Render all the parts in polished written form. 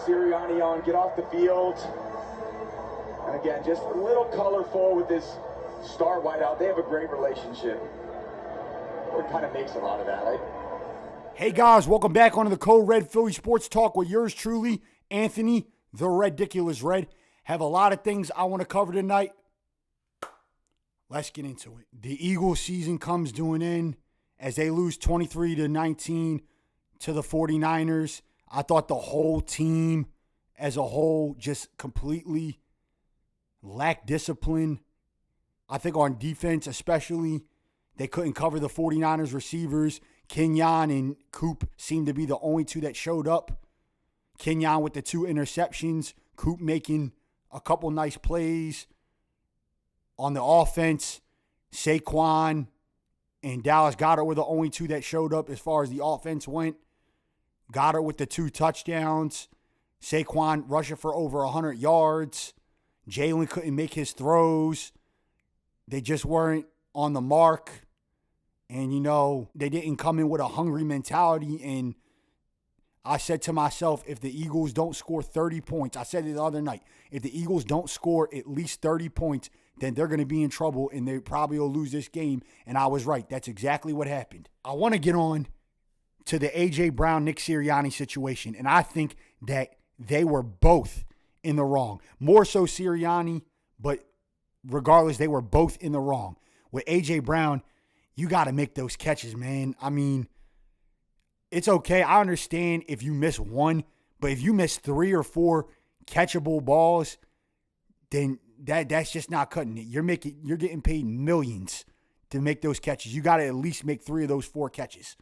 Sirianni on, get off the field. And again, just a little colorful with this star wideout. They have a great relationship. It kind of makes a lot of that, right? Hey guys, welcome back onto the Code Red Philly Sports Talk with yours truly, Anthony, the Ridiculous Red. Have a lot of things I want to cover tonight. Let's get into it. The Eagles season comes to an end as they lose 23-19 to the 49ers. I thought the whole team as a whole just completely lacked discipline. I think on defense especially, they couldn't cover the 49ers receivers. Kenyon and Coop seemed to be the only two that showed up. Kenyon with the 2 interceptions. Coop making a couple nice plays. On the offense, Saquon and Dallas Goedert were the only 2 that showed up as far as the offense went. Goedert with the 2 touchdowns. Saquon rushing for over 100 yards. Jalen couldn't make his throws. They just weren't on the mark. And, they didn't come in with a hungry mentality. And I said to myself, if the Eagles don't score 30 points, I said it the other night, if the Eagles don't score at least 30 points, then they're going to be in trouble and they probably will lose this game. And I was right. That's exactly what happened. I want to get on to the A.J. Brown, Nick Sirianni situation. And I think that they were both in the wrong. More so Sirianni, but regardless, they were both in the wrong. With A.J. Brown, you got to make those catches, man. I mean, it's okay. I understand if you miss one, but if you miss 3 or 4 catchable balls, then that's just not cutting it. You're getting paid millions to make those catches. You got to at least make 3 of those 4 catches.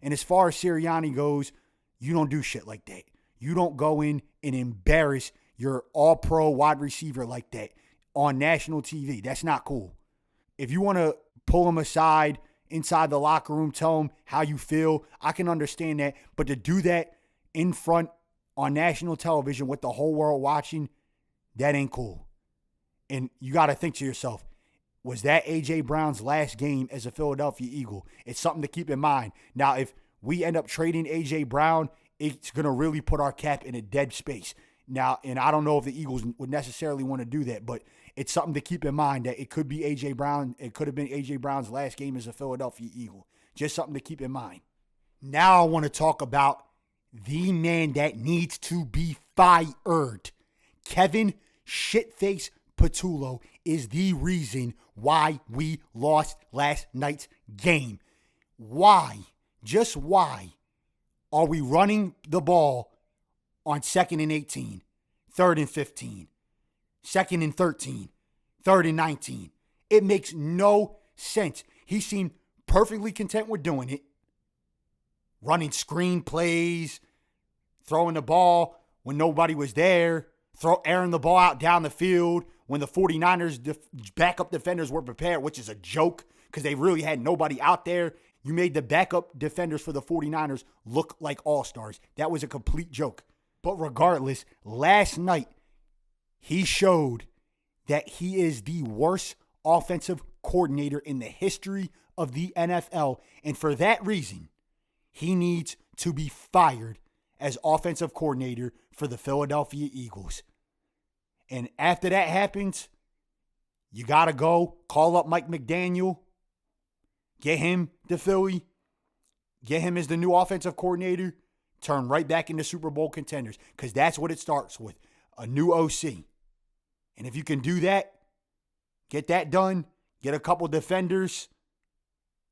And as far as Sirianni goes, you don't do shit like that. You don't go in and embarrass your all-pro wide receiver like that on national TV. That's not cool. If you want to pull him aside inside the locker room, tell him how you feel, I can understand that. But to do that in front on national television with the whole world watching, that ain't cool. And you got to think to yourself, was that A.J. Brown's last game as a Philadelphia Eagle? It's something to keep in mind. Now, if we end up trading A.J. Brown, it's going to really put our cap in a dead space. Now, and I don't know if the Eagles would necessarily want to do that, but it's something to keep in mind that it could be A.J. Brown. It could have been A.J. Brown's last game as a Philadelphia Eagle. Just something to keep in mind. Now I want to talk about the man that needs to be fired. Kevin Shitface Patullo is the reason why we lost last night's game. Why? Just why are we running the ball on 2nd and 18, 3rd and 15, 2nd and 13, 3rd and 19? It makes no sense. He seemed perfectly content with doing it. Running screen plays, throwing the ball when nobody was there, airing the ball out down the field when the 49ers backup defenders were prepared, which is a joke because they really had nobody out there. You made the backup defenders for the 49ers look like all-stars. That was a complete joke. But regardless, last night, he showed that he is the worst offensive coordinator in the history of the NFL. And for that reason, he needs to be fired as offensive coordinator for the Philadelphia Eagles. And after that happens, you got to go call up Mike McDaniel, get him to Philly, get him as the new offensive coordinator, turn right back into Super Bowl contenders, because that's what it starts with, a new OC. And if you can do that, get that done, get a couple defenders,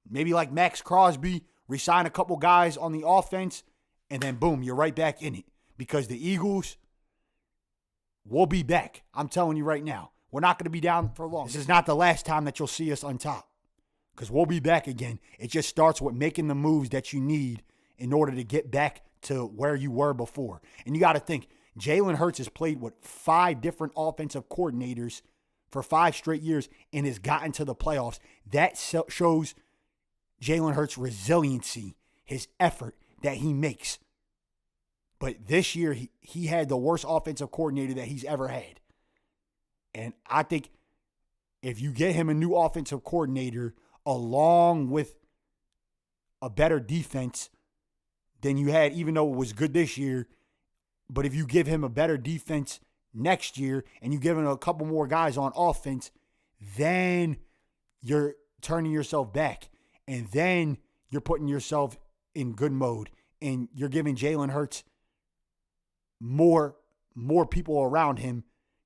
maybe like Max Crosby, resign a couple guys on the offense, and then boom, you're right back in it. Because the Eagles will be back. I'm telling you right now. We're not going to be down for long. This is not the last time that you'll see us on top. Because we'll be back again. It just starts with making the moves that you need in order to get back to where you were before. And you got to think, Jalen Hurts has played with 5 different offensive coordinators for 5 straight years and has gotten to the playoffs. That shows Jalen Hurts' resiliency, his effort that he makes. But this year, he had the worst offensive coordinator that he's ever had. And I think if you get him a new offensive coordinator along with a better defense than you had, even though it was good this year, But if you give him a better defense next year and you give him a couple more guys on offense, then you're turning yourself back. And then you're putting yourself in good mode. And you're giving Jalen Hurts more people around him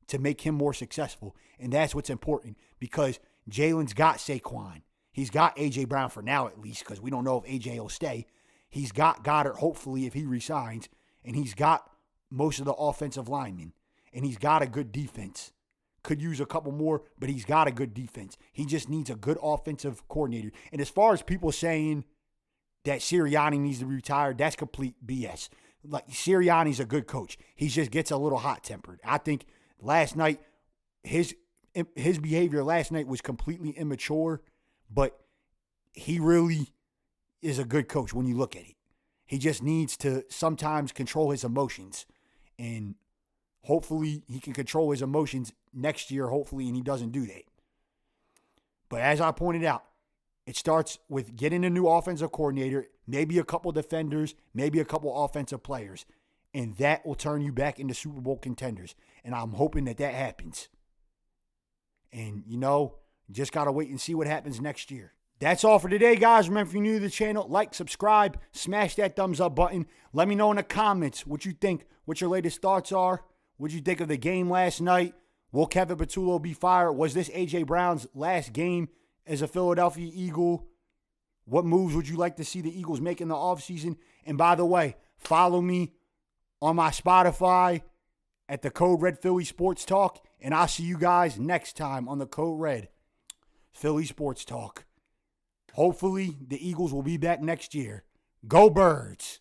to make him more successful. And that's what's important, because Jalen's got Saquon. He's got A.J. Brown for now, at least, because we don't know if A.J. will stay. He's got Goddard, hopefully, if he resigns. And he's got most of the offensive linemen. And he's got a good defense. Could use a couple more, but he's got a good defense. He just needs a good offensive coordinator. And as far as people saying that Sirianni needs to be retired, that's complete BS. Like, Sirianni's a good coach. He just gets a little hot-tempered. I think last night, his behavior last night was completely immature, but he really is a good coach when you look at it. He just needs to sometimes control his emotions. And hopefully he can control his emotions next year, hopefully, and he doesn't do that. But as I pointed out, it starts with getting a new offensive coordinator, maybe a couple defenders, maybe a couple offensive players, and that will turn you back into Super Bowl contenders. And I'm hoping that happens. And, just got to wait and see what happens next year. That's all for today, guys. Remember, if you're new to the channel, like, subscribe, smash that thumbs up button. Let me know in the comments what you think, what your latest thoughts are. What did you think of the game last night? Will Kevin Patullo be fired? Was this A.J. Brown's last game as a Philadelphia Eagle? What moves would you like to see the Eagles make in the offseason? And by the way, follow me on my Spotify at the Code Red Philly Sports Talk. And I'll see you guys next time on the Code Red Philly Sports Talk. Hopefully, the Eagles will be back next year. Go Birds!